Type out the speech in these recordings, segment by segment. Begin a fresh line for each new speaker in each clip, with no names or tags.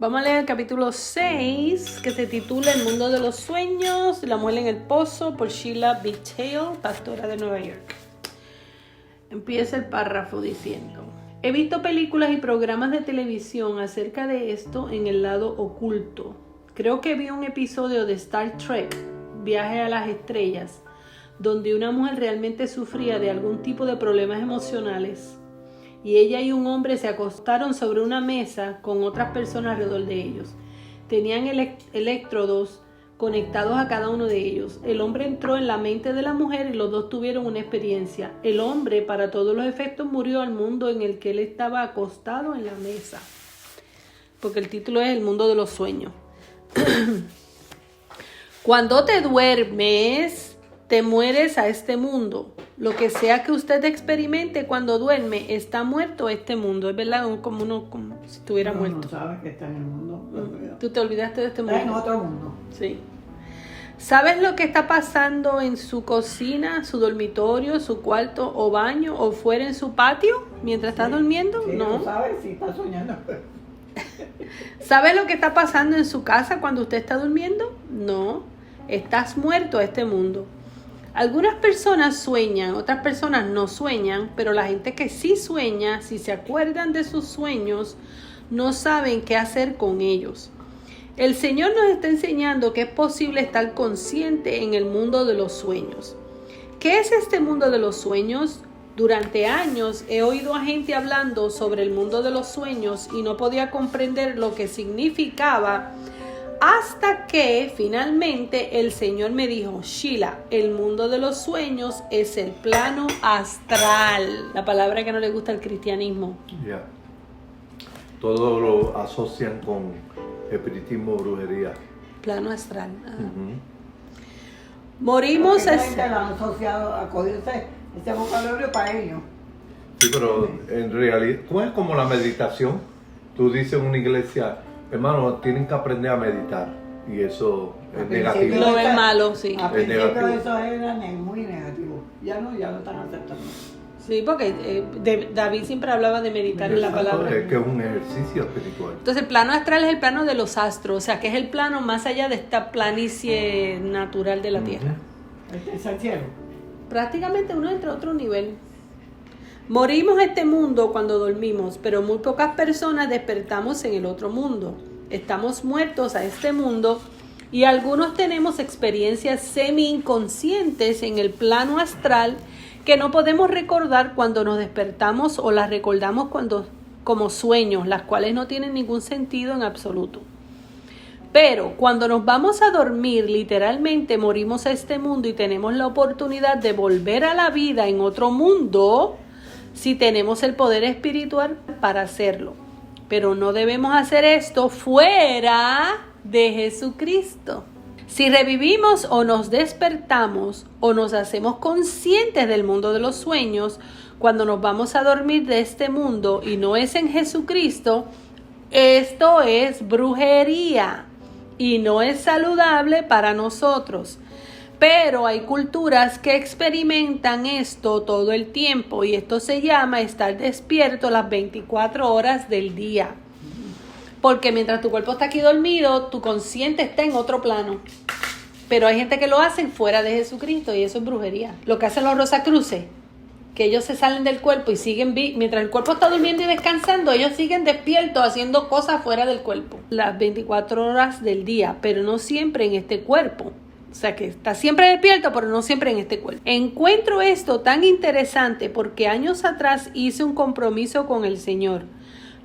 Vamos a leer el capítulo 6, que se titula El mundo de los sueños, la muela en el pozo, por Sheila B. Tail, pastora de Nueva York. Empieza el párrafo diciendo: he visto películas y programas de televisión acerca de esto en el lado oculto. Creo que vi un episodio de Star Trek, Viaje a las Estrellas, donde una mujer realmente sufría de algún tipo de problemas emocionales. Y ella y un hombre se acostaron sobre una mesa con otras personas alrededor de ellos. Tenían electrodos conectados a cada uno de ellos. El hombre entró en la mente de la mujer y los dos tuvieron una experiencia. El hombre, para todos los efectos, murió al mundo en el que él estaba acostado en la mesa. Porque el título es El mundo de los sueños. Cuando te duermes, te mueres a este mundo. Lo que sea que usted experimente cuando duerme, está muerto este mundo. Es verdad, como si estuviera muerto.
No sabes que está en el mundo.
Tú te olvidaste de este mundo.
Está en otro mundo.
Sí. ¿Sabes lo que está pasando en su cocina, su dormitorio, su cuarto o baño o fuera en su patio mientras estás durmiendo?
Sí,
No.
no sabes si está soñando.
¿Sabes lo que está pasando en su casa cuando usted está durmiendo? No. Estás muerto a este mundo. Algunas personas sueñan, otras personas no sueñan, pero la gente que sí sueña, si se acuerdan de sus sueños, no saben qué hacer con ellos. El Señor nos está enseñando que es posible estar consciente en el mundo de los sueños. ¿Qué es este mundo de los sueños? Durante años he oído a gente hablando sobre el mundo de los sueños y no podía comprender lo que significaba, hasta que finalmente el Señor me dijo: Sheila, el mundo de los sueños es el plano astral. La palabra que no le gusta al cristianismo.
Ya. Todo lo asocian con espiritismo, brujería.
Plano astral.
Uh-huh.
Morimos.
La gente lo han asociado a coger ese vocabulario para ellos.
Sí, pero en realidad, ¿cómo es como la meditación? Tú dices en una iglesia, hermano, tienen que aprender a meditar. Y eso es negativo.
Lo ven malo, sí.
A principio
negativo.
eso era muy negativo. Ya no están aceptando.
Sí, porque David siempre hablaba de meditar en la
Exacto,
palabra.
es que es un ejercicio espiritual.
Entonces el plano astral es el plano de los astros, o sea que es el plano más allá de esta planicie natural de la Tierra.
Es el cielo.
Prácticamente uno entra a otro nivel. Morimos este mundo cuando dormimos, pero muy pocas personas despertamos en el otro mundo. Estamos muertos a este mundo y algunos tenemos experiencias semi-inconscientes en el plano astral que no podemos recordar cuando nos despertamos o las recordamos como sueños, las cuales no tienen ningún sentido en absoluto. Pero cuando nos vamos a dormir, literalmente morimos a este mundo y tenemos la oportunidad de volver a la vida en otro mundo si tenemos el poder espiritual para hacerlo. Pero no debemos hacer esto fuera de Jesucristo. Si revivimos o nos despertamos o nos hacemos conscientes del mundo de los sueños, cuando nos vamos a dormir de este mundo y no es en Jesucristo, esto es brujería y no es saludable para nosotros. Pero hay culturas que experimentan esto todo el tiempo y esto se llama estar despierto las 24 horas del día. Porque mientras tu cuerpo está aquí dormido, tu consciente está en otro plano. Pero hay gente que lo hacen fuera de Jesucristo y eso es brujería. Lo que hacen los Rosacruces, que ellos se salen del cuerpo y siguen, mientras el cuerpo está durmiendo y descansando, ellos siguen despiertos haciendo cosas fuera del cuerpo. Las 24 horas del día, pero no siempre en este cuerpo. O sea que está siempre despierto, pero no siempre en este cuerpo. Encuentro esto tan interesante porque años atrás hice un compromiso con el Señor.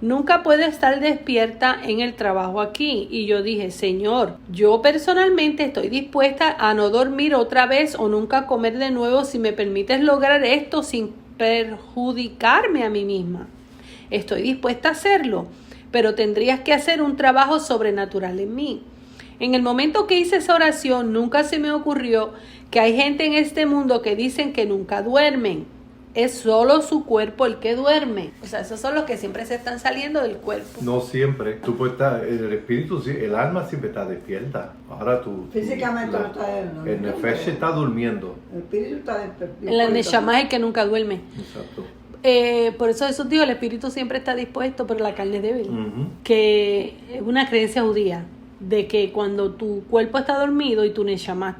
Nunca puedo estar despierta en el trabajo aquí. Y yo dije: Señor, yo personalmente estoy dispuesta a no dormir otra vez o nunca comer de nuevo si me permites lograr esto sin perjudicarme a mí misma. Estoy dispuesta a hacerlo, pero tendrías que hacer un trabajo sobrenatural en mí. En el momento que hice esa oración, nunca se me ocurrió que hay gente en este mundo que dicen que nunca duermen. Es solo su cuerpo el que duerme. O sea, esos son los que siempre se están saliendo del cuerpo.
No siempre. Tú puedes estar, el espíritu, el alma siempre está despierta. Ahora tú...
Físicamente no está durmiendo.
El nefesh está durmiendo.
El espíritu está despierto.
El neshama es el que nunca duerme.
Exacto.
por eso Jesús dijo, el espíritu siempre está dispuesto, pero la carne es débil.
Ujú.
Que es una creencia judía, de que cuando tu cuerpo está dormido y tu neshama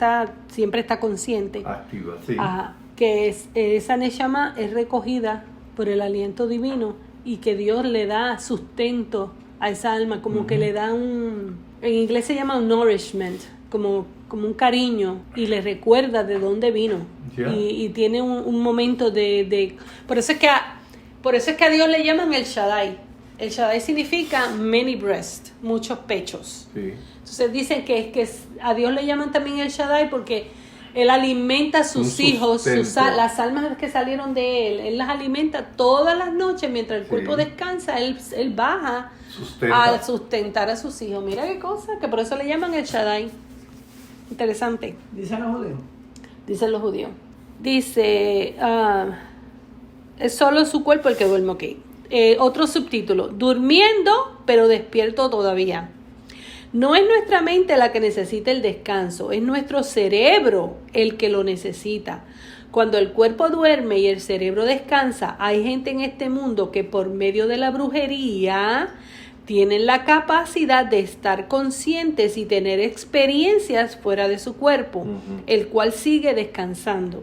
siempre está consciente,
Activa, sí.
que esa neshama es recogida por el aliento divino y que Dios le da sustento a esa alma, como que le da en inglés se llama un nourishment, como un cariño, y le recuerda de dónde vino.
Yeah.
Y tiene un momento de por eso es que a Dios le llaman el Shaddai. El Shaddai significa many breasts, muchos pechos.
Sí.
Entonces dicen que a Dios le llaman también el Shaddai porque Él alimenta a sus hijos, las almas que salieron de Él las alimenta todas las noches mientras el cuerpo descansa. Él baja a sustentar a sus hijos. Mira qué cosa, que por eso le llaman el Shaddai. Interesante.
Dicen los judíos.
Dicen los judíos. Dice, es solo su cuerpo el que duerme, ok. Otro subtítulo, durmiendo pero despierto todavía. No es nuestra mente la que necesita el descanso, es nuestro cerebro el que lo necesita. Cuando el cuerpo duerme y el cerebro descansa, hay gente en este mundo que por medio de la brujería tienen la capacidad de estar conscientes y tener experiencias fuera de su cuerpo, el cual sigue descansando.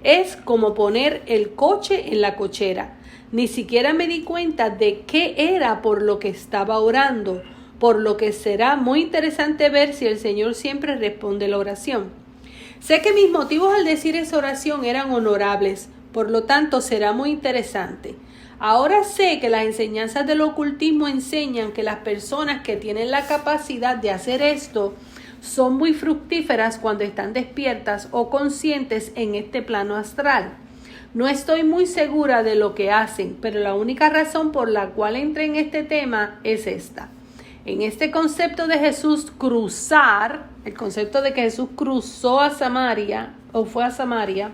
Es como poner el coche en la cochera. Ni siquiera me di cuenta de qué era por lo que estaba orando, por lo que será muy interesante ver si el Señor siempre responde la oración. Sé que mis motivos al decir esa oración eran honorables, por lo tanto será muy interesante. Ahora sé que las enseñanzas del ocultismo enseñan que las personas que tienen la capacidad de hacer esto son muy fructíferas cuando están despiertas o conscientes en este plano astral. No estoy muy segura de lo que hacen, pero la única razón por la cual entré en este tema es esta. En este concepto de Jesús cruzar, el concepto de que Jesús cruzó a Samaria o fue a Samaria,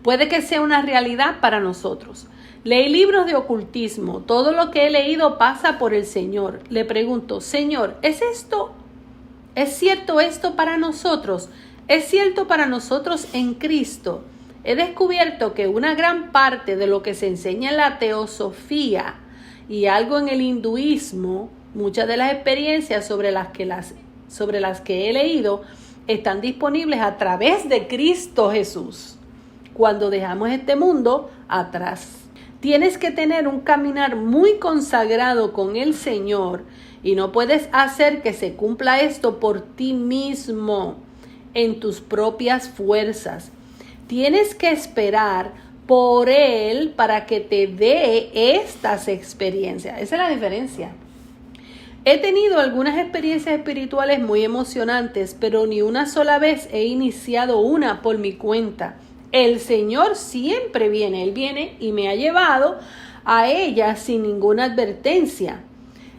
puede que sea una realidad para nosotros. Leí libros de ocultismo, todo lo que he leído pasa por el Señor. Le pregunto, Señor, ¿es cierto esto para nosotros? ¿Es cierto para nosotros en Cristo? He descubierto que una gran parte de lo que se enseña en la teosofía y algo en el hinduismo, muchas de las experiencias sobre las que he leído están disponibles a través de Cristo Jesús. Cuando dejamos este mundo atrás, tienes que tener un caminar muy consagrado con el Señor y no puedes hacer que se cumpla esto por ti mismo, en tus propias fuerzas. Tienes que esperar por Él para que te dé estas experiencias. Esa es la diferencia. He tenido algunas experiencias espirituales muy emocionantes, pero ni una sola vez he iniciado una por mi cuenta. El Señor siempre viene, Él viene y me ha llevado a ella sin ninguna advertencia.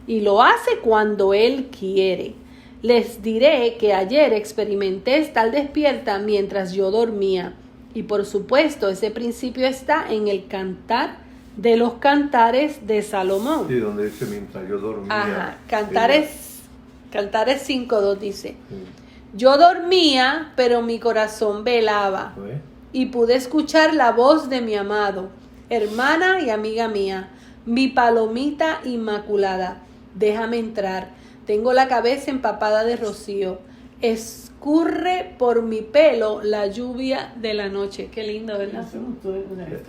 Y lo hace cuando Él quiere. Les diré que ayer experimenté estar despierta mientras yo dormía. Y por supuesto, ese principio está en el Cantar de los Cantares de Salomón.
Sí, donde dice mientras yo dormía.
Ajá, Cantares 5:2 dice, yo dormía, pero mi corazón velaba.
¿Ves?
Y pude escuchar la voz de mi amado, hermana y amiga mía, mi palomita inmaculada. Déjame entrar. Tengo la cabeza empapada de rocío. Escurre por mi pelo la lluvia de la noche. Qué lindo, ¿verdad?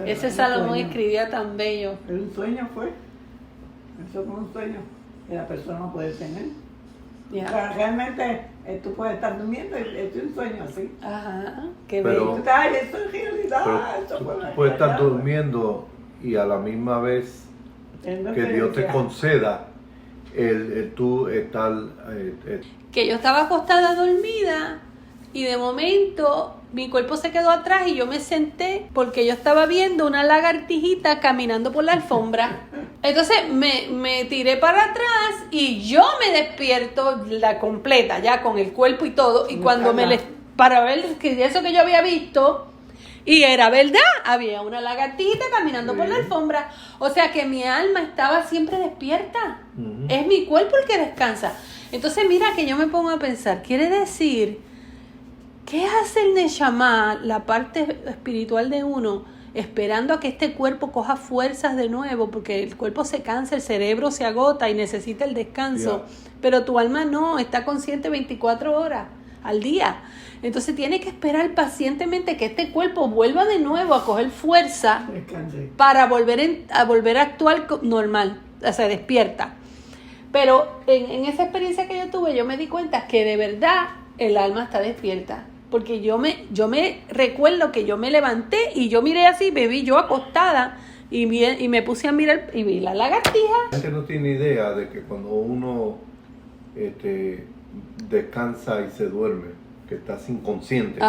Ese Salomón escribía tan bello.
Pero un sueño fue. Eso fue un sueño que la persona no puede tener.
Yeah.
O sea, realmente tú puedes estar durmiendo y es un sueño así.
Ajá, qué
Pero-
bello.
Ay, eso es realidad.
Pero
Eso fue
tú
una
puedes estar
realidad.
durmiendo y a la misma vez
Teniendo
que Dios te
experiencia.
conceda el tú estar
Que yo estaba acostada dormida y de momento mi cuerpo se quedó atrás y yo me senté porque yo estaba viendo una lagartijita caminando por la alfombra. Entonces me tiré para atrás y yo me despierto la completa, ya con el cuerpo y todo. Y cuando para ver que eso que yo había visto, y era verdad, había una lagartijita caminando por la alfombra. O sea que mi alma estaba siempre despierta.
Ujú.
Es mi cuerpo el que descansa. Entonces mira que yo me pongo a pensar, quiere decir, ¿qué hace el Neshama, la parte espiritual de uno, esperando a que este cuerpo coja fuerzas de nuevo, porque el cuerpo se cansa, el cerebro se agota y necesita el descanso, pero tu alma no, está consciente 24 horas al día. Entonces tiene que esperar pacientemente que este cuerpo vuelva de nuevo a coger fuerza para volver a actuar normal, o sea, despierta. Pero en esa experiencia que yo tuve, yo me di cuenta que de verdad el alma está despierta. Porque yo me recuerdo que yo me levanté y yo miré así, me vi yo acostada y me puse a mirar y vi la lagartija.
La gente no tiene idea de que cuando uno descansa y se duerme, que estás inconsciente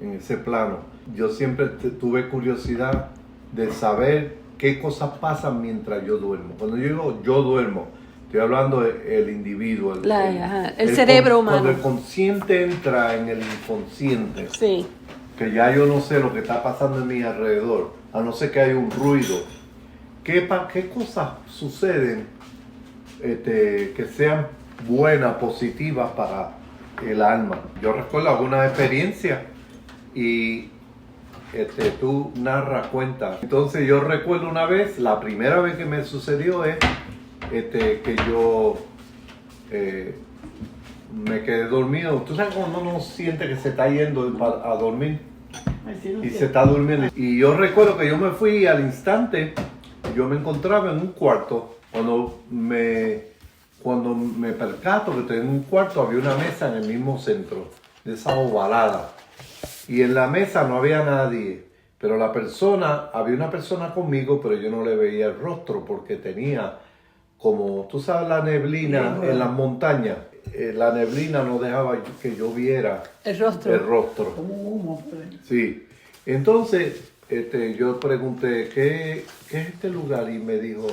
en ese plano. Yo siempre tuve curiosidad de saber qué cosas pasan mientras yo duermo. Cuando yo digo yo duermo, estoy hablando del individuo,
el cerebro humano.
Cuando el consciente entra en el inconsciente,
sí,
que ya yo no sé lo que está pasando en mi alrededor, a no ser que haya un ruido. ¿Qué cosas suceden que sean buenas, positivas para el alma? Yo recuerdo alguna experiencia y tú narras, cuentas. Entonces yo recuerdo una vez, la primera vez que me sucedió es que yo me quedé dormido. Tú sabes cuando uno siente que se está yendo a dormir y se está durmiendo. Y yo recuerdo que yo me fui al instante, yo me encontraba en un cuarto. Cuando me percato que estoy en un cuarto, había una mesa en el mismo centro, de esa ovalada. Y en la mesa no había nadie, pero había una persona conmigo, pero yo no le veía el rostro porque tenía como, tú sabes, la neblina en las montañas. La neblina no dejaba que yo viera
el rostro.
Como un humo.
Sí. Entonces, yo pregunté, ¿qué es este lugar? Y me dijo,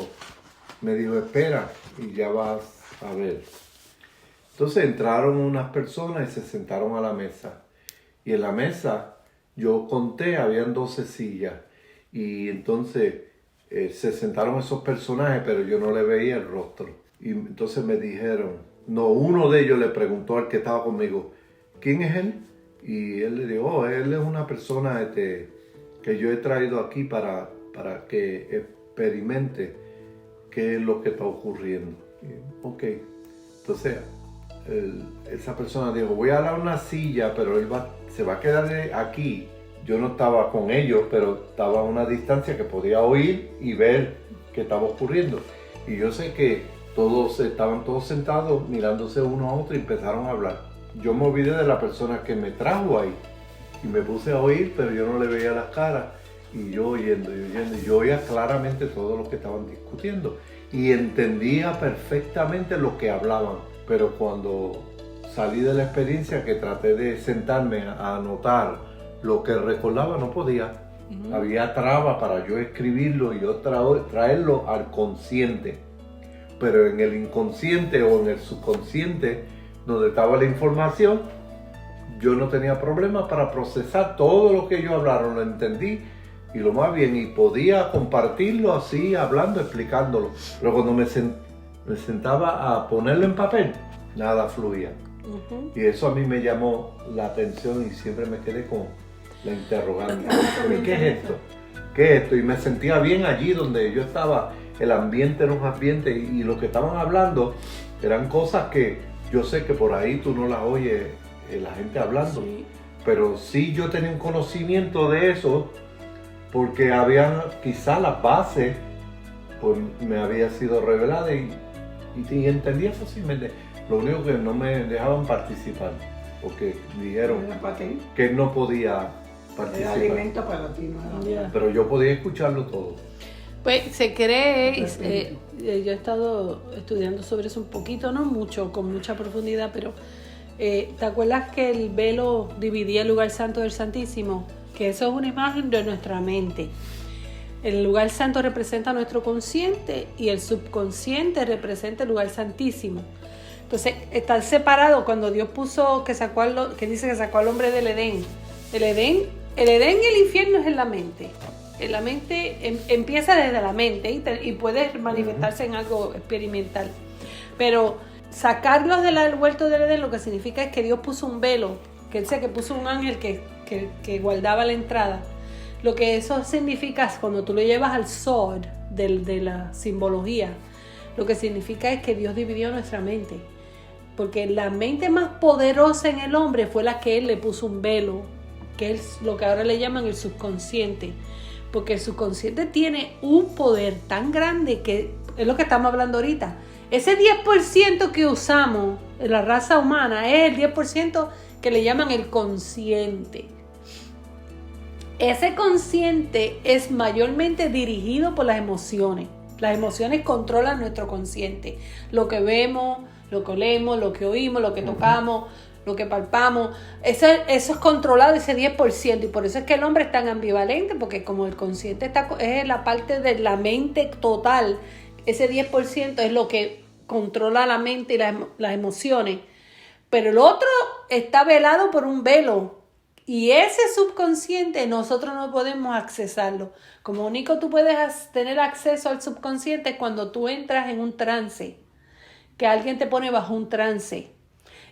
espera, y ya vas a ver. Entonces entraron unas personas y se sentaron a la mesa. Y en la mesa, yo conté, habían 12 sillas. Y entonces se sentaron esos personajes, pero yo no le veía el rostro. Y entonces me dijeron, uno de ellos le preguntó al que estaba conmigo, ¿quién es él? Y él le dijo, él es una persona que yo he traído aquí para que experimente qué es lo que está ocurriendo. Y, ok, entonces esa persona dijo, voy a dar una silla, pero se va a quedar aquí. Yo no estaba con ellos, pero estaba a una distancia que podía oír y ver qué estaba ocurriendo. Y yo sé que estaban todos sentados mirándose uno a otro y empezaron a hablar. Yo me olvidé de la persona que me trajo ahí y me puse a oír, pero yo no le veía las caras. Y yo oyendo, y yo oía claramente todo lo que estaban discutiendo. Y entendía perfectamente lo que hablaban. Pero cuando salí de la experiencia, que traté de sentarme a anotar lo que recordaba, no podía. Había trabas para yo escribirlo y yo traerlo al consciente. Pero en el inconsciente o en el subconsciente, donde estaba la información, yo no tenía problema para procesar todo lo que ellos hablaron, lo entendí y lo más bien, y podía compartirlo así, hablando, explicándolo. Pero cuando me sentaba a ponerlo en papel, nada fluía. Y eso a mí me llamó la atención y siempre me quedé con la interrogante. ¿Qué es esto? ¿Qué es esto? Y me sentía bien allí donde yo estaba. El ambiente era un ambiente y lo que estaban hablando eran cosas que yo sé que por ahí tú no las oyes la gente hablando. Sí. Pero sí yo tenía un conocimiento de eso porque habían quizás las bases pues me había sido revelada y entendía fácilmente. Lo único que no me dejaban participar porque dijeron que no podía participar.
Era alimento para ti, no.
Pero yo podía escucharlo todo.
Pues se cree, yo he estado estudiando sobre eso un poquito, no mucho, con mucha profundidad, pero ¿te acuerdas que el velo dividía el lugar santo del Santísimo? Que eso es una imagen de nuestra mente. El lugar santo representa nuestro consciente y el subconsciente representa el lugar santísimo. Entonces, están separados cuando Dios puso, que dice que sacó al hombre del Edén. El Edén y el infierno es en la mente. En la mente empieza desde la mente y puede manifestarse en algo experimental. Pero sacarlos del huerto del Edén lo que significa es que Dios puso un velo, que él sé que puso un ángel que guardaba la entrada. Lo que eso significa es cuando tú lo llevas al sword de la simbología, lo que significa es que Dios dividió nuestra mente. Porque la mente más poderosa en el hombre fue la que Él le puso un velo, que es lo que ahora le llaman el subconsciente. Porque el subconsciente tiene un poder tan grande que es lo que estamos hablando ahorita. Ese 10% que usamos en la raza humana es el 10% que le llaman el consciente. Ese consciente es mayormente dirigido por las emociones. Las emociones controlan nuestro consciente. Lo que vemos, lo que olemos, lo que oímos, lo que tocamos, lo que palpamos. Eso es controlado, ese 10%. Y por eso es que el hombre es tan ambivalente, porque como el consciente es la parte de la mente total, ese 10% es lo que controla la mente y las emociones. Pero el otro está velado por un velo. Y ese subconsciente nosotros no podemos accesarlo. Como único tú puedes tener acceso al subconsciente es cuando tú entras en un trance. Que alguien te pone bajo un trance.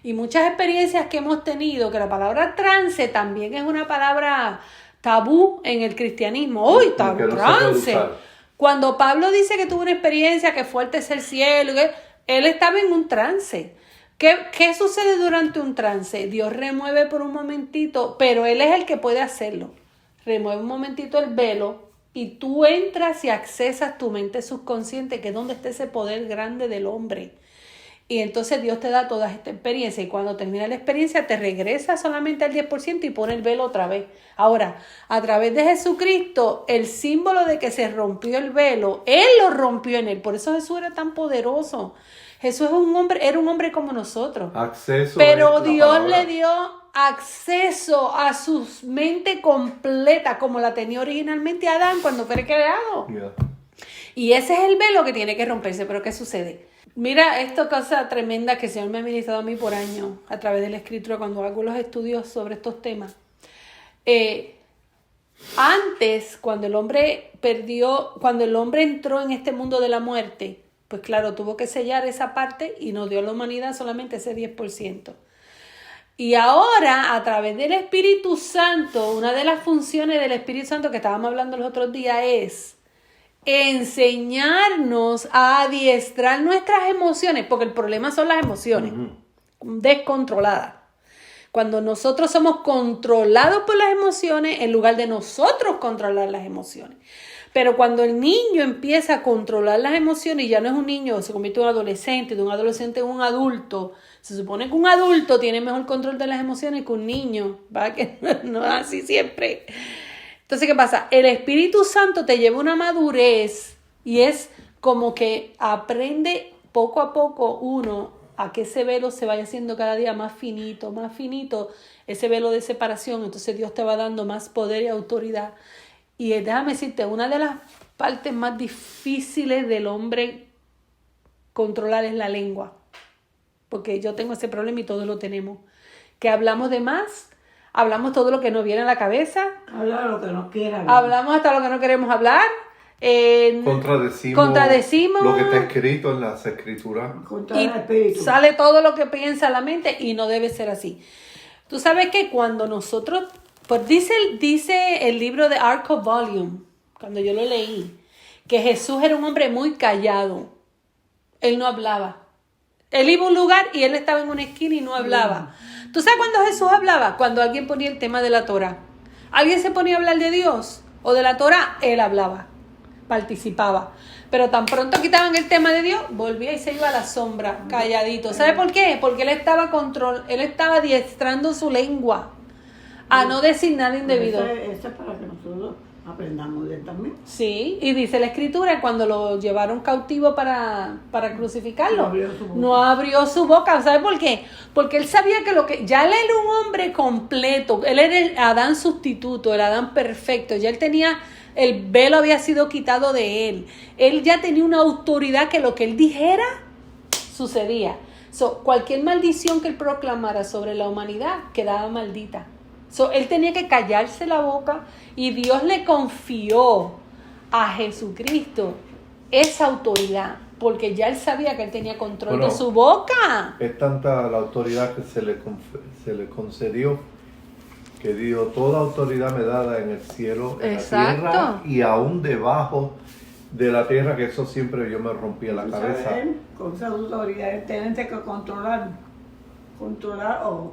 Y muchas experiencias que hemos tenido, que la palabra trance también es una palabra tabú en el cristianismo. ¡Uy, trance! Cuando Pablo dice que tuvo una experiencia que fue al tercer cielo, él estaba en un trance. ¿Qué sucede durante un trance? Dios remueve por un momentito, pero Él es el que puede hacerlo. Remueve un momentito el velo y tú entras y accesas tu mente subconsciente, que es donde está ese poder grande del hombre. Y entonces Dios te da toda esta experiencia y cuando termina la experiencia te regresa solamente al 10% y pone el velo otra vez. Ahora, a través de Jesucristo, el símbolo de que se rompió el velo, Él lo rompió en Él. Por eso Jesús era tan poderoso. Jesús era un hombre como nosotros. Pero Dios le dio acceso a su mente completa como la tenía originalmente Adán cuando fue creado. Yeah. Y ese es el velo que tiene que romperse. Pero ¿qué sucede? Mira, esto cosa tremenda que el Señor me ha ministrado a mí por años a través de la Escritura cuando hago los estudios sobre estos temas. Antes, cuando el hombre entró en este mundo de la muerte, pues claro, tuvo que sellar esa parte y nos dio a la humanidad solamente ese 10%. Y ahora, a través del Espíritu Santo, una de las funciones del Espíritu Santo que estábamos hablando los otros días es enseñarnos a adiestrar nuestras emociones, porque el problema son las emociones descontroladas. Cuando nosotros somos controlados por las emociones, en lugar de nosotros controlar las emociones. Pero cuando el niño empieza a controlar las emociones, ya no es un niño, se convierte en un adolescente, de un adolescente en un adulto. Se supone que un adulto tiene mejor control de las emociones que un niño, ¿va? Que no es así siempre. Entonces, ¿qué pasa? El Espíritu Santo te lleva a una madurez y es como que aprende poco a poco uno a que ese velo se vaya haciendo cada día más finito, ese velo de separación. Entonces Dios te va dando más poder y autoridad. Y déjame decirte, una de las partes más difíciles del hombre controlar es la lengua. Porque yo tengo ese problema y todos lo tenemos. Que hablamos de más, hablamos todo lo que nos viene a la cabeza.
Hablar lo que no quiera.
Hablamos hasta lo que no queremos hablar. Contradecimos
lo que está escrito en las escrituras.
Y sale todo lo que piensa la mente y no debe ser así. Tú sabes que cuando nosotros... Pues dice el libro de Ark of Volume, cuando yo lo leí, que Jesús era un hombre muy callado. Él no hablaba. Él iba a un lugar y él estaba en una esquina y no hablaba. ¿Tú sabes cuándo Jesús hablaba? Cuando alguien ponía el tema de la Torah. Alguien se ponía a hablar de Dios o de la Torah, él hablaba, participaba. Pero tan pronto quitaban el tema de Dios, volvía y se iba a la sombra, calladito. ¿Sabe por qué? Porque él estaba adiestrando su lengua a no decir nada indebido.
Eso es para que nosotros aprendamos de él también.
Sí, y dice la Escritura, cuando lo llevaron cautivo para crucificarlo, no abrió su boca. ¿Sabe por qué? Porque él sabía que ya él era un hombre completo, él era el Adán sustituto, el Adán perfecto, ya él tenía, el velo había sido quitado de él ya tenía una autoridad que lo que él dijera, sucedía. Cualquier maldición que él proclamara sobre la humanidad, quedaba maldita. Él tenía que callarse la boca y Dios le confió a Jesucristo esa autoridad porque ya él sabía que él tenía control de su boca.
Es tanta la autoridad que se le concedió que dijo, toda autoridad me dada en el cielo, en
Exacto.
la tierra y aún debajo de la tierra, que eso siempre yo me rompía la cabeza.
¿Sabes? Con esa autoridad tienen que controlar o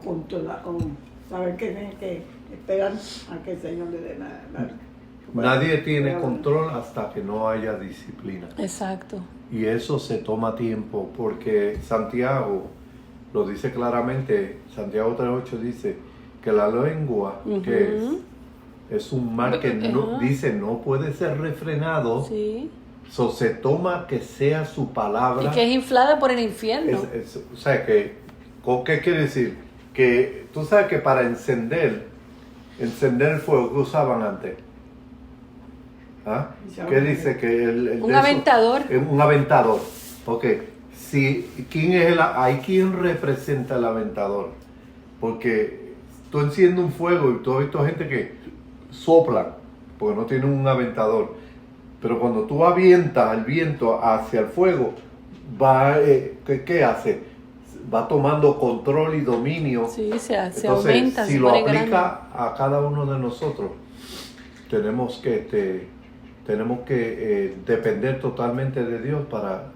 saber que tienen que esperar a que el Señor le dé la
Nadie tiene control hasta que no haya disciplina.
Exacto.
Y eso se toma tiempo, porque Santiago lo dice claramente. Santiago 3.8 dice que la lengua, que es un mal que no, dice no puede ser refrenado.
Sí.
Se toma que sea su palabra.
Y que es inflada por el infierno.
O sea, ¿qué quiere decir? Que tú sabes que para encender el fuego que usaban antes. ¿Ah? ¿Qué dice? Que
un aventador.
Un aventador. Ok. Hay quien representa el aventador. Porque tú enciendes un fuego y tú has visto gente que sopla porque no tiene un aventador. Pero cuando tú avientas el viento hacia el fuego, va, ¿qué hace? Va tomando control y dominio.
Sí, se
Entonces,
aumenta.
si
se
lo
pone
aplica
grande.
a cada uno de nosotros, tenemos que depender totalmente de Dios para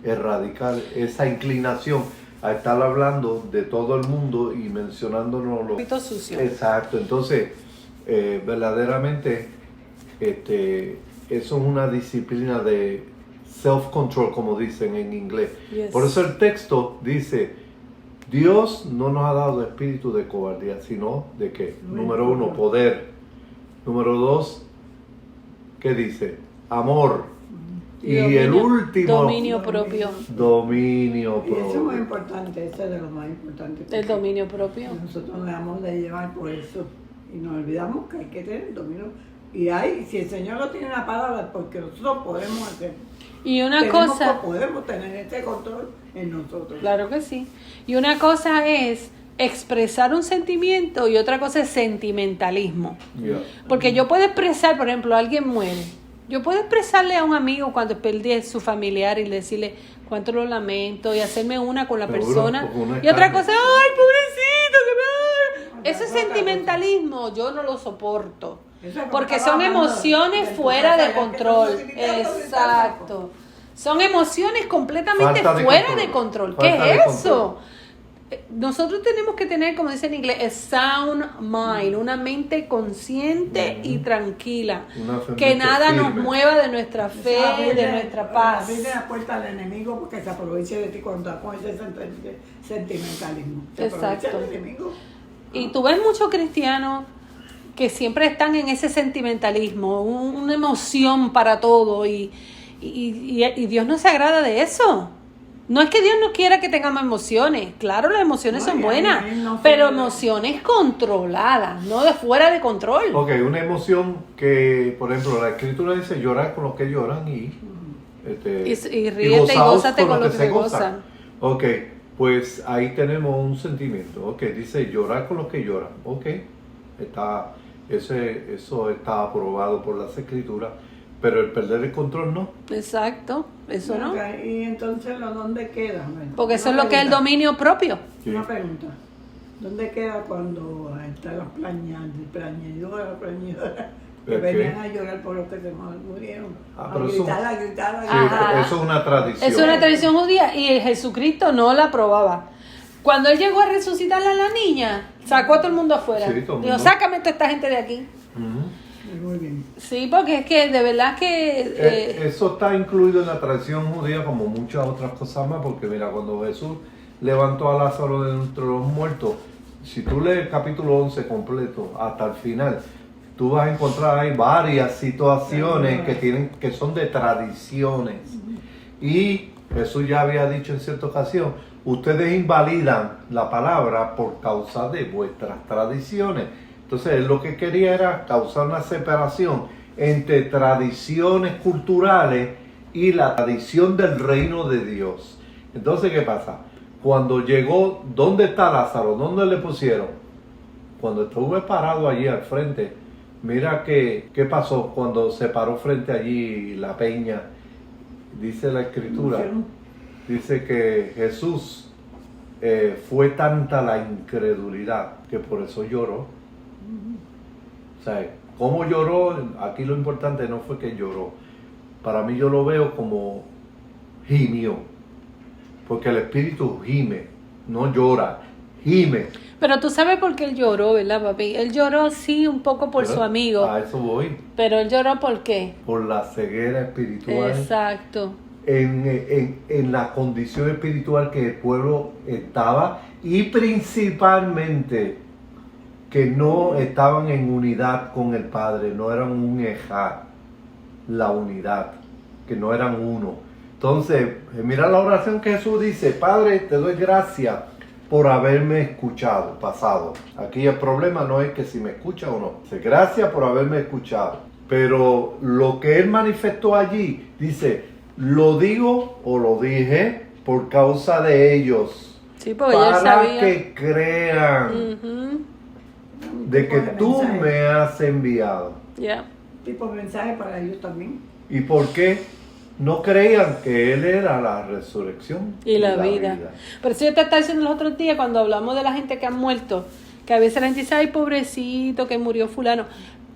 erradicar esa inclinación a estar hablando de todo el mundo y mencionándonos
Un poquito sucio.
Exacto. Entonces, verdaderamente, eso es una disciplina de self-control, como dicen en inglés.
Yes.
Por eso el texto dice, Dios no nos ha dado espíritu de cobardía, sino de ¿qué? Número 1, poder. Número 2, ¿qué dice? Amor. Y el último,
Dominio propio.
dominio
Y eso es muy
propio.
importante, eso es de lo más importante.
El dominio propio.
Nosotros nos dejamos de llevar por eso y nos olvidamos que hay que tener dominio. Y si el Señor lo tiene en la palabra, porque nosotros podemos hacer.
Y una cosa.
Podemos tener ese control en nosotros.
Claro que sí. Y una cosa es expresar un sentimiento y otra cosa es sentimentalismo.
Yeah.
Porque yo puedo expresar, por ejemplo, alguien muere. Yo puedo expresarle a un amigo cuando perdí a su familiar y decirle cuánto lo lamento y hacerme una con la
Seguro,
persona.
porque uno es
Y otra
carne.
cosa, ay, pobrecito, que me... Eso es sentimentalismo, yo no lo soporto.
Eso es
Porque
estaba
son
hablando
emociones
de
fuera de
tu casa,
control.
ya que estamos utilizando
Exacto. Son emociones completamente
Falta de
fuera
control.
de control.
Falta
¿Qué
de
es eso?
control.
Nosotros tenemos que tener, como dice en inglés, a sound mind, una mente consciente y tranquila.
Una mente
Que nada nos
firme.
mueva de nuestra fe, de nuestra paz.
Abrirle la puerta al enemigo porque se aproveche de ti cuando estás con ese sentimentalismo. Se aprovecha
Exacto.
el enemigo.
Y tú ves muchos cristianos que siempre están en ese sentimentalismo, una emoción para todo y Dios no se agrada de eso. No es que Dios no quiera que tengamos emociones, claro, las emociones
No,
son
y
buenas,
ahí no se
pero
debe.
emociones controladas, no de fuera de control.
Ok, una emoción que, por ejemplo, la escritura dice llorar con los que lloran y
Y ríete y gózate con los que se gozan.
Ok, pues ahí tenemos un sentimiento. Ok, dice llorar con los que lloran. Ok, eso está aprobado por las escrituras, pero el perder el control no.
Exacto, eso no.
Y entonces, ¿dónde queda? Bueno,
Porque eso es
una
lo que es el
pregunta.
dominio propio.
Sí.
Una pregunta. ¿Dónde queda cuando están las plañidoras, que
¿De qué?
venían a llorar por los que se murieron?
Pero
a
eso-
gritar, a gritar, a
Sí,
gritar.
Ajá.
eso es una tradición.
Es una tradición judía y Jesucristo no la aprobaba. Cuando él llegó a resucitar a la niña, sacó a todo el mundo afuera.
Sí, todo el
Dijo,
mundo.
sácame toda esta gente de aquí.
Ujú.
Muy bien.
Sí, porque es que de verdad que...
Eso está incluido en la tradición judía como muchas otras cosas más, porque mira, cuando Jesús levantó a Lázaro de entre los muertos, si tú lees el capítulo 11 completo hasta el final, tú vas a encontrar ahí varias situaciones que son de tradiciones. Y Jesús ya había dicho en cierta ocasión, ustedes invalidan la palabra por causa de vuestras tradiciones. Entonces él lo que quería era causar una separación entre tradiciones culturales y la tradición del reino de Dios. Entonces, ¿qué pasa? Cuando llegó, ¿dónde está Lázaro? ¿Dónde le pusieron? Cuando estuve parado allí al frente, mira qué pasó cuando se paró frente allí la peña. Dice la escritura, dice que Jesús fue tanta la incredulidad que por eso lloró. O sea, cómo lloró, aquí lo importante no fue que lloró. Para mí yo lo veo como gimió. Porque el espíritu gime, no llora, gime.
Pero tú sabes por qué él lloró, ¿verdad, papi? Él lloró, sí, un poco por
Pero
su amigo.
A eso voy.
Pero él lloró ¿por qué?
Por la ceguera espiritual.
Exacto.
En la condición espiritual que el pueblo estaba y principalmente que no estaban en unidad con el Padre, no eran un ejá, la unidad, que no eran uno. Entonces, mira la oración que Jesús dice: Padre, te doy gracias por haberme escuchado, pasado. Aquí el problema no es que si me escucha o no. Dice, gracias por haberme escuchado. Pero lo que él manifestó allí, dice, lo digo o lo dije por causa de ellos.
Sí, porque él
para
sabía.
que crean de que tú me has enviado.
Ya.
Tipo de mensaje para ellos también.
¿Y por qué? No creían que Él era la resurrección
Y la vida. Pero si yo te estaba diciendo los otros días cuando hablamos de la gente que ha muerto, que a veces la gente dice, ay, pobrecito, que murió fulano.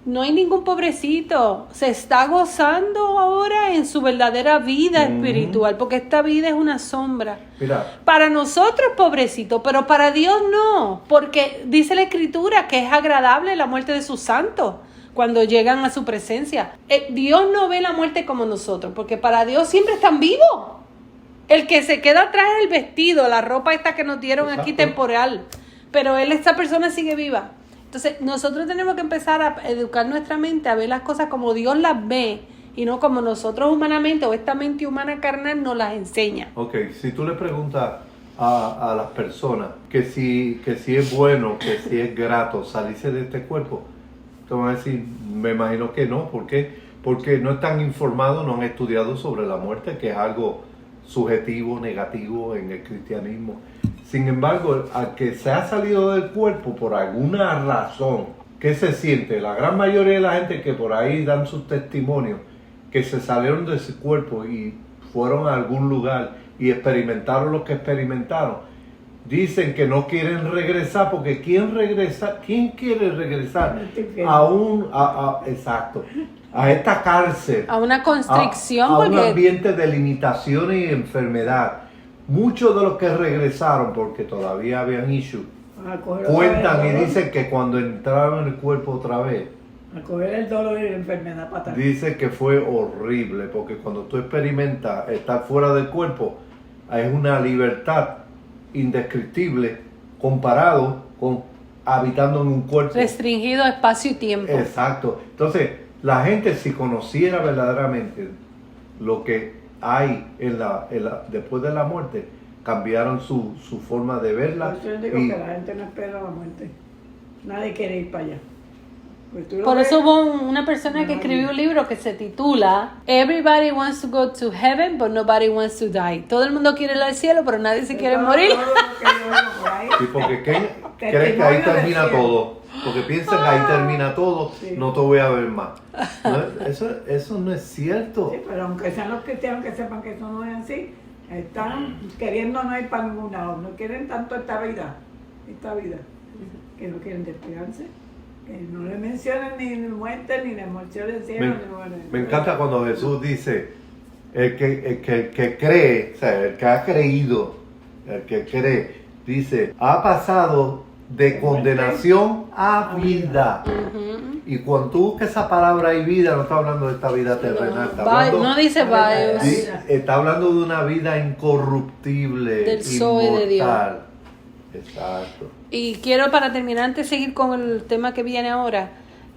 No hay ningún pobrecito. Se está gozando ahora en su verdadera vida espiritual, porque esta vida es una sombra.
Mira,
Para nosotros, pobrecito, pero para Dios no, porque dice la Escritura que es agradable la muerte de sus santos cuando llegan a su presencia. Dios no ve la muerte como nosotros, porque para Dios siempre están vivos. El que se queda atrás es el vestido, la ropa esta que nos dieron aquí
Exacto.
temporal, pero esta persona sigue viva. Entonces nosotros tenemos que empezar a educar nuestra mente a ver las cosas como Dios las ve y no como nosotros humanamente o esta mente humana carnal nos las enseña.
ok, si tú le preguntas a las personas que si es bueno, que si es grato salirse de este cuerpo, te van a decir, me imagino que no. ¿Por qué? Porque no están informados, no han estudiado sobre la muerte, que es algo subjetivo, negativo en el cristianismo. Sin embargo, al que se ha salido del cuerpo por alguna razón, ¿qué se siente? La gran mayoría de la gente que por ahí dan sus testimonios, que se salieron de ese cuerpo y fueron a algún lugar y experimentaron lo que experimentaron, dicen que no quieren regresar, porque ¿quién quiere regresar exacto, a esta cárcel?
A una constricción,
a un
porque
ambiente de limitaciones y enfermedad. Muchos de los que regresaron, porque todavía habían issues,
A coger
cuentan y
el dolor,
dicen que cuando entraron en el cuerpo otra vez,
a coger el dolor y la enfermedad para atrás.
dice que fue horrible, porque cuando tú experimentas estar fuera del cuerpo, es una libertad indescriptible comparado con habitando en un cuerpo.
restringido a espacio y tiempo.
Exacto. Entonces, la gente, si conociera verdaderamente lo que hay después de la muerte, cambiaron su forma de verla.
Yo digo
y
que la gente no espera la muerte. Nadie quiere ir para allá. Pues tú lo
Por
ves,
eso hubo una persona que escribió un libro que se titula Everybody wants to go to heaven, but nobody wants to die. Todo el mundo quiere ir al cielo, pero nadie se quiere
todo
morir.
lo que yo oigo por ahí.
sí, porque creen que ahí
Testimonio del
termina
cielo.
todo. Porque piensan que ahí termina todo,
Sí.
no te voy a ver más. Eso no es cierto.
Sí, pero aunque sean los cristianos que sepan que eso no es así, están queriendo no ir para ningún lado. No quieren tanto esta vida, que no quieren despegarse. Que no le mencionen ni muerte, ni la emoción del cielo.
Me encanta cuando Jesús dice, el que cree, o sea, el que ha creído, el que cree, dice, ha pasado de condenación a vida.
Ujú.
Y cuando tú buscas esa palabra y vida, no está hablando de esta vida terrenal, está hablando,
No dice bios.
está hablando de una vida incorruptible,
Del Zoe de Dios.
inmortal. Exacto.
Y quiero, para terminar, antes de seguir con el tema que viene ahora,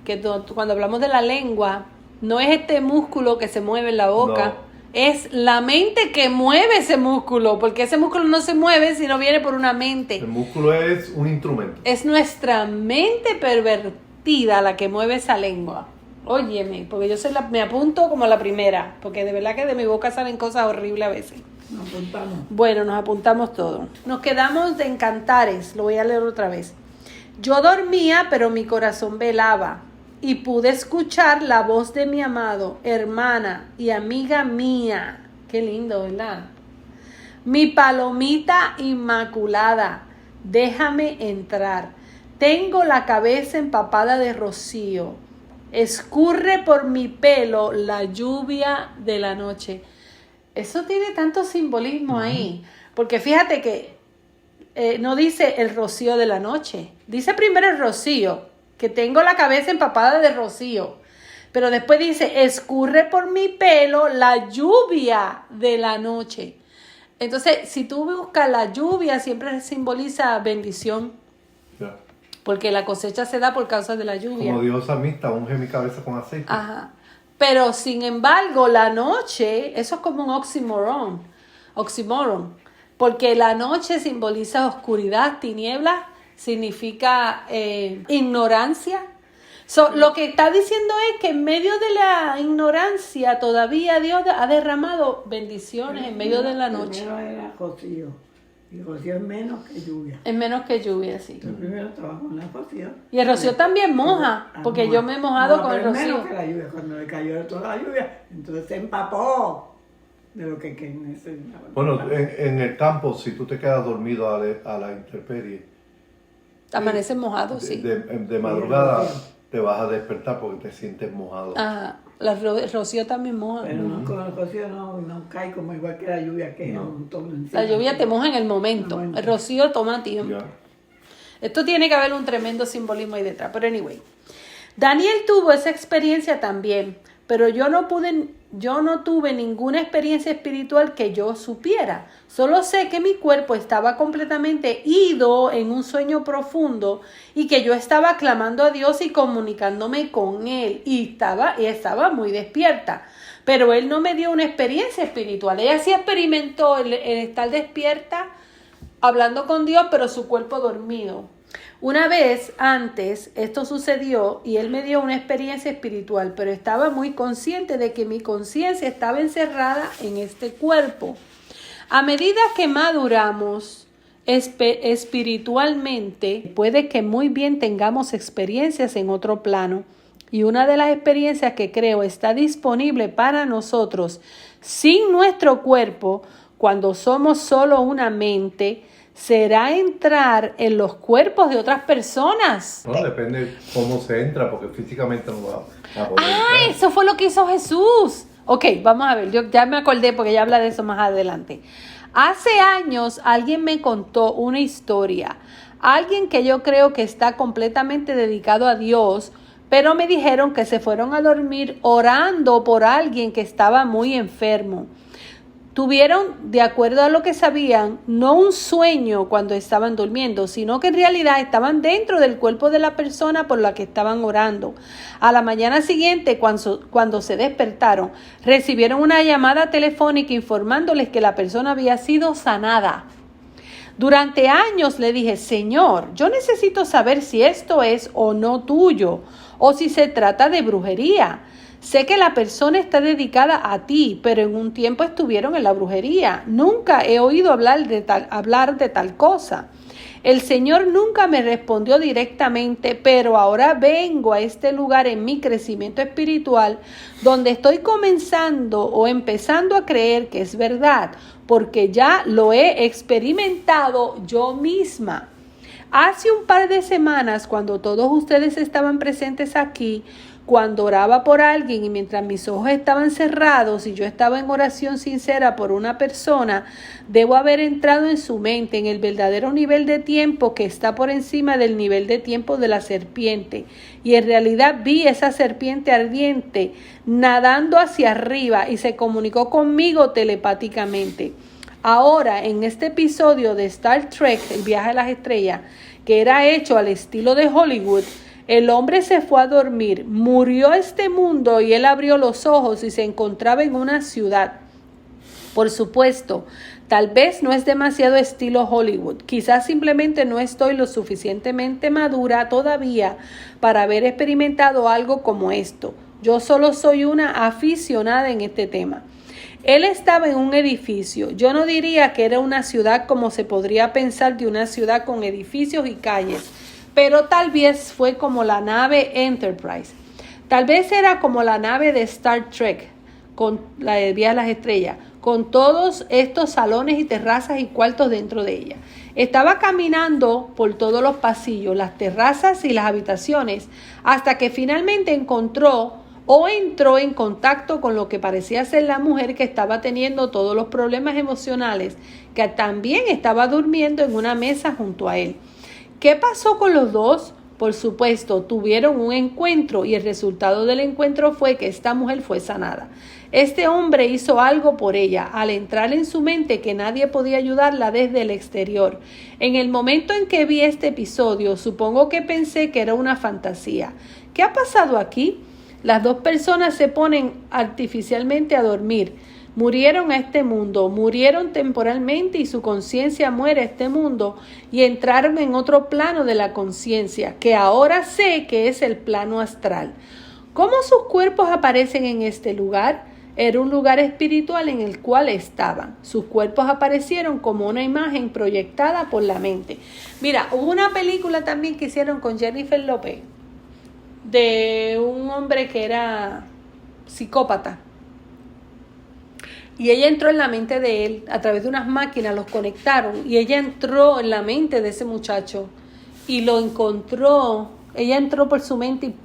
que cuando hablamos de la lengua, no es este músculo que se mueve en la boca,
No.
es la mente que mueve ese músculo, porque ese músculo no se mueve si no viene por una mente.
El músculo es un instrumento.
Es nuestra mente pervertida la que mueve esa lengua. Óyeme, porque yo me apunto como la primera, porque de verdad que de mi boca salen cosas horribles a veces.
Nos apuntamos.
Bueno, nos apuntamos todo. Nos quedamos de Encantares, lo voy a leer otra vez. Yo dormía, pero mi corazón velaba, y pude escuchar la voz de mi amado, hermana y amiga mía. Qué lindo, ¿verdad? Mi palomita inmaculada, déjame entrar. tengo la cabeza empapada de rocío. Escurre por mi pelo la lluvia de la noche. Eso tiene tanto simbolismo ahí. Porque fíjate que no dice el rocío de la noche. Dice primero el rocío, que tengo la cabeza empapada de rocío. Pero después dice, escurre por mi pelo la lluvia de la noche. Entonces, si tú buscas la lluvia, siempre simboliza bendición.
Ya.
Porque la cosecha se da por causa de la lluvia.
Como dijo el salmista, unge mi cabeza con aceite.
Ajá. Pero, sin embargo, la noche, eso es como un oxímoron. Porque la noche simboliza oscuridad, tinieblas, significa ignorancia. Lo que está diciendo es que en medio de la ignorancia todavía Dios ha derramado bendiciones en medio de la noche.
Primero era rocío, y rocío es menos que lluvia.
Es menos que lluvia, sí.
Entonces primero estaba con la rocío.
Y el rocío también moja, porque yo me he mojado con el
pero
rocío.
menos que la lluvia. Cuando le cayó toda la lluvia, entonces se empapó de lo que necesitaba.
Bueno, en el campo, si tú te quedas dormido a la intemperie,
Amanece mojado, sí.
de madrugada te vas a despertar porque te sientes mojado.
Ajá. El rocío también moja.
Pero no, con el rocío no cae como igual que la lluvia, que es un tono encima.
La lluvia te moja en el momento. El rocío toma tiempo.
Ya.
Esto tiene que haber un tremendo simbolismo ahí detrás. Pero anyway, Daniel tuvo esa experiencia también, pero yo no tuve ninguna experiencia espiritual que yo supiera. Solo sé que mi cuerpo estaba completamente ido en un sueño profundo y que yo estaba clamando a Dios y comunicándome con Él y estaba muy despierta. Pero Él no me dio una experiencia espiritual. Ella sí experimentó el estar despierta hablando con Dios, pero su cuerpo dormido. Una vez antes esto sucedió y Él me dio una experiencia espiritual, pero estaba muy consciente de que mi conciencia estaba encerrada en este cuerpo. A medida que maduramos espiritualmente, puede que muy bien tengamos experiencias en otro plano. Y una de las experiencias que creo está disponible para nosotros sin nuestro cuerpo, cuando somos solo una mente, será entrar en los cuerpos de otras personas.
No, depende cómo se entra, porque físicamente no va a poder entrar.
Eso fue lo que hizo Jesús. Ok, vamos a ver, yo ya me acordé porque ya habla de eso más adelante. Hace años alguien me contó una historia, alguien que yo creo que está completamente dedicado a Dios, pero me dijeron que se fueron a dormir orando por alguien que estaba muy enfermo. Tuvieron, de acuerdo a lo que sabían, no un sueño cuando estaban durmiendo, sino que en realidad estaban dentro del cuerpo de la persona por la que estaban orando. A la mañana siguiente, cuando se despertaron, recibieron una llamada telefónica informándoles que la persona había sido sanada. Durante años le dije, Señor, yo necesito saber si esto es o no tuyo, o si se trata de brujería. Sé que la persona está dedicada a ti, pero en un tiempo estuvieron en la brujería. Nunca he oído hablar de tal cosa. El Señor nunca me respondió directamente, pero ahora vengo a este lugar en mi crecimiento espiritual, donde estoy comenzando o empezando a creer que es verdad, porque ya lo he experimentado yo misma. Hace un par de semanas, cuando todos ustedes estaban presentes aquí, cuando oraba por alguien y mientras mis ojos estaban cerrados y yo estaba en oración sincera por una persona, debo haber entrado en su mente en el verdadero nivel de tiempo que está por encima del nivel de tiempo de la serpiente. Y en realidad vi esa serpiente ardiente nadando hacia arriba y se comunicó conmigo telepáticamente. Ahora, en este episodio de Star Trek, El viaje a las estrellas, que era hecho al estilo de Hollywood, el hombre se fue a dormir, murió este mundo y él abrió los ojos y se encontraba en una ciudad. Por supuesto, tal vez no es demasiado estilo Hollywood, quizás simplemente no estoy lo suficientemente madura todavía para haber experimentado algo como esto. Yo solo soy una aficionada en este tema. Él estaba en un edificio. Yo no diría que era una ciudad como se podría pensar de una ciudad con edificios y calles, pero tal vez fue como la nave Enterprise. Tal vez era como la nave de Star Trek, con la de Viaje a las Estrellas, con todos estos salones y terrazas y cuartos dentro de ella. Estaba caminando por todos los pasillos, las terrazas y las habitaciones, hasta que finalmente encontró o entró en contacto con lo que parecía ser la mujer que estaba teniendo todos los problemas emocionales, que también estaba durmiendo en una mesa junto a él. ¿Qué pasó con los dos? Por supuesto, tuvieron un encuentro y el resultado del encuentro fue que esta mujer fue sanada. Este hombre hizo algo por ella al entrar en su mente que nadie podía ayudarla desde el exterior. En el momento en que vi este episodio, supongo que pensé que era una fantasía. ¿Qué ha pasado aquí? Las dos personas se ponen artificialmente a dormir. Murieron a este mundo, murieron temporalmente y su conciencia muere a este mundo y entraron en otro plano de la conciencia, que ahora sé que es el plano astral. ¿Cómo sus cuerpos aparecen en este lugar? Era un lugar espiritual en el cual estaban. Sus cuerpos aparecieron como una imagen proyectada por la mente. Mira, hubo una película también que hicieron con Jennifer López de un hombre que era psicópata. Y ella entró en la mente de él, a través de unas máquinas los conectaron y ella entró en la mente de ese muchacho y lo encontró. Ella entró por su mente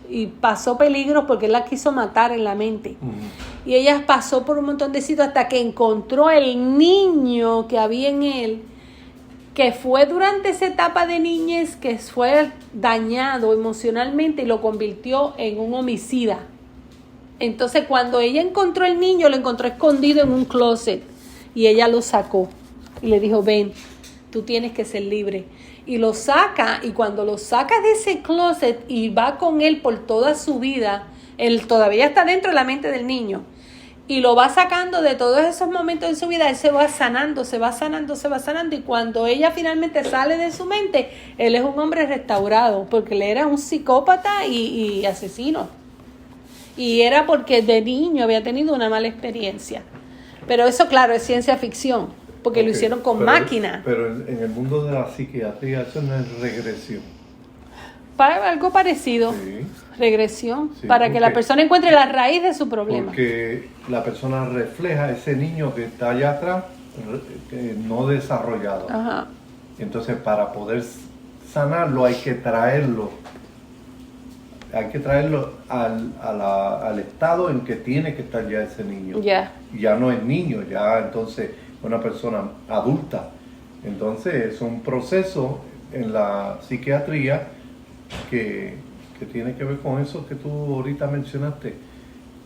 y pasó peligros porque él la quiso matar en la mente. Y ella pasó por un montón de sitios hasta que encontró el niño que había en él, que fue durante esa etapa de niñez que fue dañado emocionalmente y lo convirtió en un homicida. Entonces cuando ella encontró el niño, lo encontró escondido en un closet y ella lo sacó y le dijo, ven, tú tienes que ser libre. Y lo saca, y cuando lo saca de ese closet y va con él por toda su vida, él todavía está dentro de la mente del niño y lo va sacando de todos esos momentos de su vida, él se va sanando, se va sanando, se va sanando, y cuando ella finalmente sale de su mente, él es un hombre restaurado porque él era un psicópata y asesino. Y era porque de niño había tenido una mala experiencia. Pero eso, claro, es ciencia ficción, porque lo hicieron con máquina.
Pero en el mundo de la psiquiatría eso no es regresión.
Para algo parecido,
Sí.
Regresión,
Sí,
para que la persona encuentre la raíz de su problema.
Porque la persona refleja ese niño que está allá atrás, no desarrollado.
Ajá.
Entonces, para poder sanarlo hay que traerlo al estado en que tiene que estar ya ese niño.
Ya.
Ya no es niño, ya entonces una persona adulta. Entonces es un proceso en la psiquiatría que tiene que ver con eso que tú ahorita mencionaste,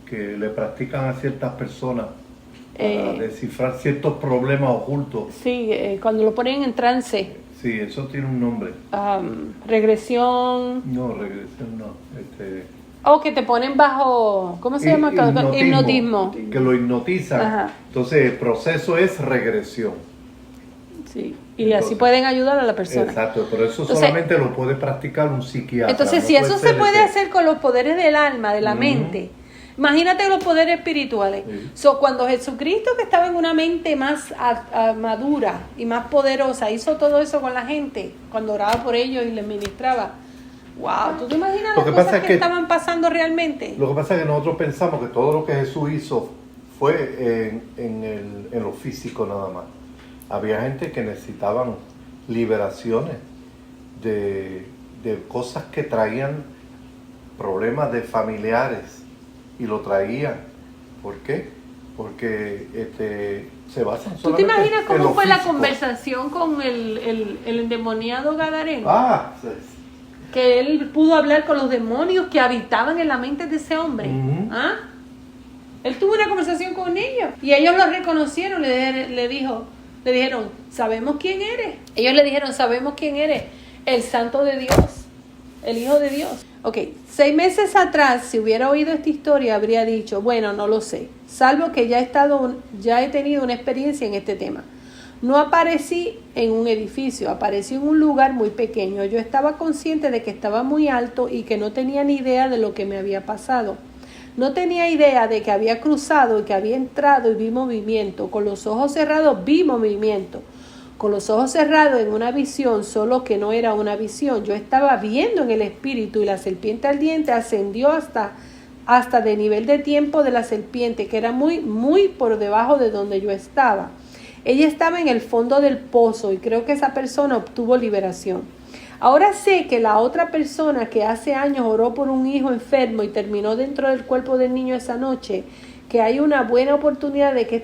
que le practican a ciertas personas para descifrar ciertos problemas ocultos.
Sí, cuando lo ponen en trance.
Sí, eso tiene un nombre.
Regresión.
No, regresión no.
O que te ponen bajo, ¿cómo se llama? Hipnotismo.
Que lo hipnotizan.
Ajá.
Entonces el proceso es regresión.
Sí, y así pueden ayudar a la persona.
Exacto, pero eso
Entonces,
solamente lo puede practicar un psiquiatra.
Entonces, si eso se puede hacer con los poderes del alma, de la mente, imagínate los poderes espirituales.
Sí.
Cuando Jesucristo, que estaba en una mente más madura y más poderosa, hizo todo eso con la gente, cuando oraba por ellos y les ministraba. Wow, ¿tú te imaginas las cosas que estaban pasando realmente?
Lo que pasa es que nosotros pensamos que todo lo que Jesús hizo fue en lo físico nada más. Había gente que necesitaban liberaciones de cosas que traían problemas de familiares y lo traían. ¿Por qué? Porque se basan solamente en lo físico.
¿Tú te imaginas cómo fue la conversación con el endemoniado Gadareno? Que él pudo hablar con los demonios que habitaban en la mente de ese hombre. ¿Ah? Él tuvo una conversación con ellos y ellos lo reconocieron, le dijeron, sabemos quién eres. Ellos le dijeron, sabemos quién eres, el Santo de Dios, el Hijo de Dios. Ok, 6 meses atrás, si hubiera oído esta historia, habría dicho, bueno, no lo sé, salvo que ya he tenido una experiencia en este tema. No aparecí en un edificio, aparecí en un lugar muy pequeño. Yo estaba consciente de que estaba muy alto y que no tenía ni idea de lo que me había pasado. No tenía idea de que había cruzado y que había entrado y vi movimiento. Con los ojos cerrados vi movimiento. Con los ojos cerrados en una visión, solo que no era una visión. Yo estaba viendo en el espíritu y la serpiente ardiente ascendió hasta hasta de nivel de tiempo de la serpiente, que era muy, muy por debajo de donde yo estaba. Ella estaba en el fondo del pozo y creo que esa persona obtuvo liberación. Ahora sé que la otra persona que hace años oró por un hijo enfermo y terminó dentro del cuerpo del niño esa noche, que hay una buena oportunidad de que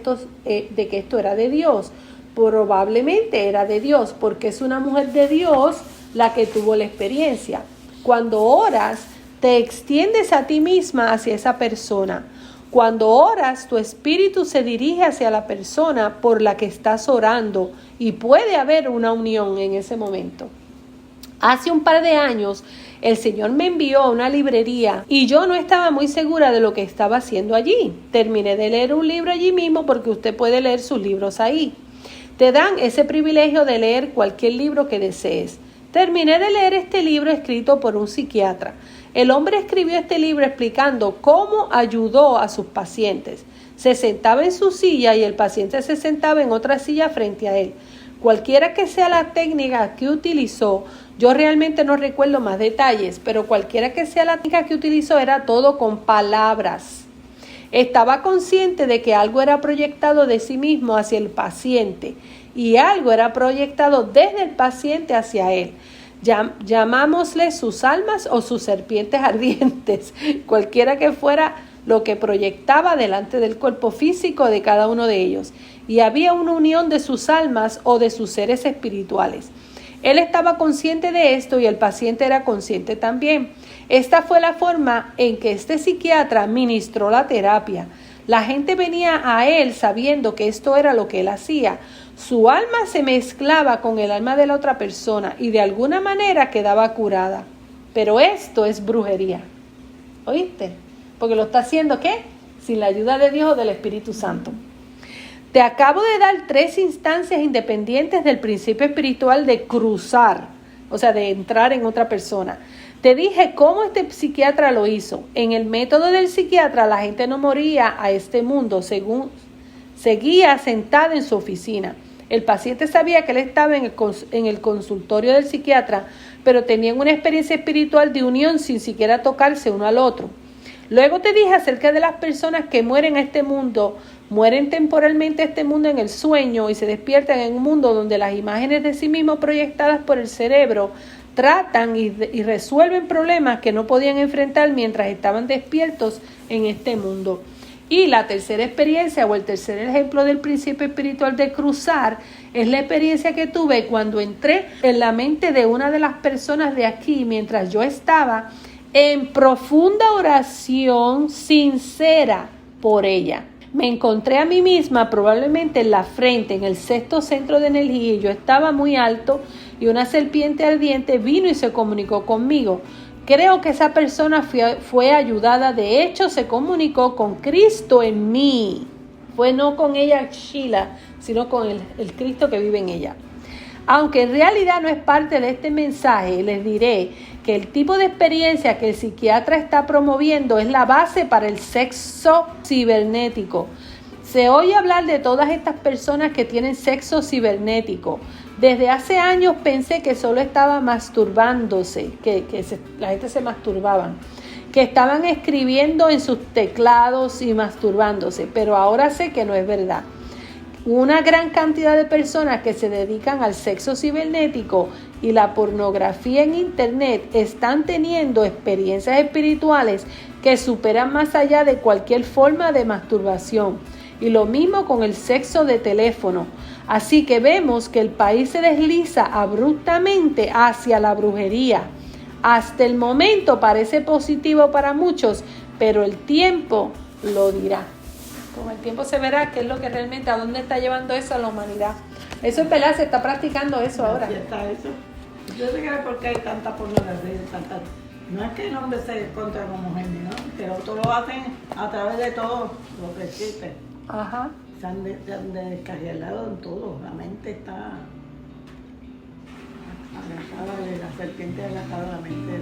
esto era de Dios. Probablemente era de Dios, porque es una mujer de Dios la que tuvo la experiencia. Cuando oras, te extiendes a ti misma hacia esa persona. Cuando oras, tu espíritu se dirige hacia la persona por la que estás orando y puede haber una unión en ese momento. Hace un par de años, el Señor me envió a una librería y yo no estaba muy segura de lo que estaba haciendo allí. Terminé de leer un libro allí mismo porque usted puede leer sus libros ahí. Te dan ese privilegio de leer cualquier libro que desees. Terminé de leer este libro escrito por un psiquiatra. El hombre escribió este libro explicando cómo ayudó a sus pacientes. Se sentaba en su silla y el paciente se sentaba en otra silla frente a él. Cualquiera que sea la técnica que utilizó, yo realmente no recuerdo más detalles, pero cualquiera que sea la técnica que utilizó era todo con palabras. Estaba consciente de que algo era proyectado de sí mismo hacia el paciente y algo era proyectado desde el paciente hacia él. Llamámosle sus almas o sus serpientes ardientes, cualquiera que fuera lo que proyectaba delante del cuerpo físico de cada uno de ellos. Y había una unión de sus almas o de sus seres espirituales. Él estaba consciente de esto y el paciente era consciente también. Esta fue la forma en que este psiquiatra ministró la terapia. La gente venía a él sabiendo que esto era lo que él hacía. Su alma se mezclaba con el alma de la otra persona y de alguna manera quedaba curada. Pero esto es brujería. ¿Oíste? Porque lo está haciendo, ¿qué? Sin la ayuda de Dios o del Espíritu Santo. Te acabo de dar 3 instancias independientes del principio espiritual de cruzar, o sea, de entrar en otra persona. Te dije cómo este psiquiatra lo hizo. En el método del psiquiatra, la gente no moría a este mundo, según seguía sentada en su oficina. El paciente sabía que él estaba en el consultorio del psiquiatra, pero tenían una experiencia espiritual de unión sin siquiera tocarse uno al otro. Luego te dije acerca de las personas que mueren a este mundo, mueren temporalmente a este mundo en el sueño y se despiertan en un mundo donde las imágenes de sí mismos proyectadas por el cerebro tratan y resuelven problemas que no podían enfrentar mientras estaban despiertos en este mundo. Y la tercera experiencia o el tercer ejemplo del principio espiritual de cruzar es la experiencia que tuve cuando entré en la mente de una de las personas de aquí mientras yo estaba en profunda oración sincera por ella. Me encontré a mí misma probablemente en la frente, en el 6º centro de energía, y yo estaba muy alto y una serpiente ardiente vino y se comunicó conmigo. Creo que esa persona fue ayudada, de hecho se comunicó con Cristo en mí. Fue no con ella, Sheila, sino con el Cristo que vive en ella. Aunque en realidad no es parte de este mensaje, les diré que el tipo de experiencia que el psiquiatra está promoviendo es la base para el sexo cibernético. Se oye hablar de todas estas personas que tienen sexo cibernético. Desde hace años pensé que solo estaba masturbándose, la gente se masturbaban, que estaban escribiendo en sus teclados y masturbándose, pero ahora sé que no es verdad. Una gran cantidad de personas que se dedican al sexo cibernético y la pornografía en internet están teniendo experiencias espirituales que superan más allá de cualquier forma de masturbación. Y lo mismo con el sexo de teléfono. Así que vemos que el país se desliza abruptamente hacia la brujería. Hasta el momento parece positivo para muchos, pero el tiempo lo dirá. Con el tiempo se verá qué es lo que realmente, a dónde está llevando eso a la humanidad. Eso es verdad, se está practicando eso ahora.
Ya está eso. Yo sé que es porque hay tanta pornografía, no es que el hombre se encuentra con mujer, ¿no? Pero todos lo hacen a través de todo lo que existe.
Ajá.
Se han descarrilado en todo, la mente está agarrada, la serpiente agarrada a la mente.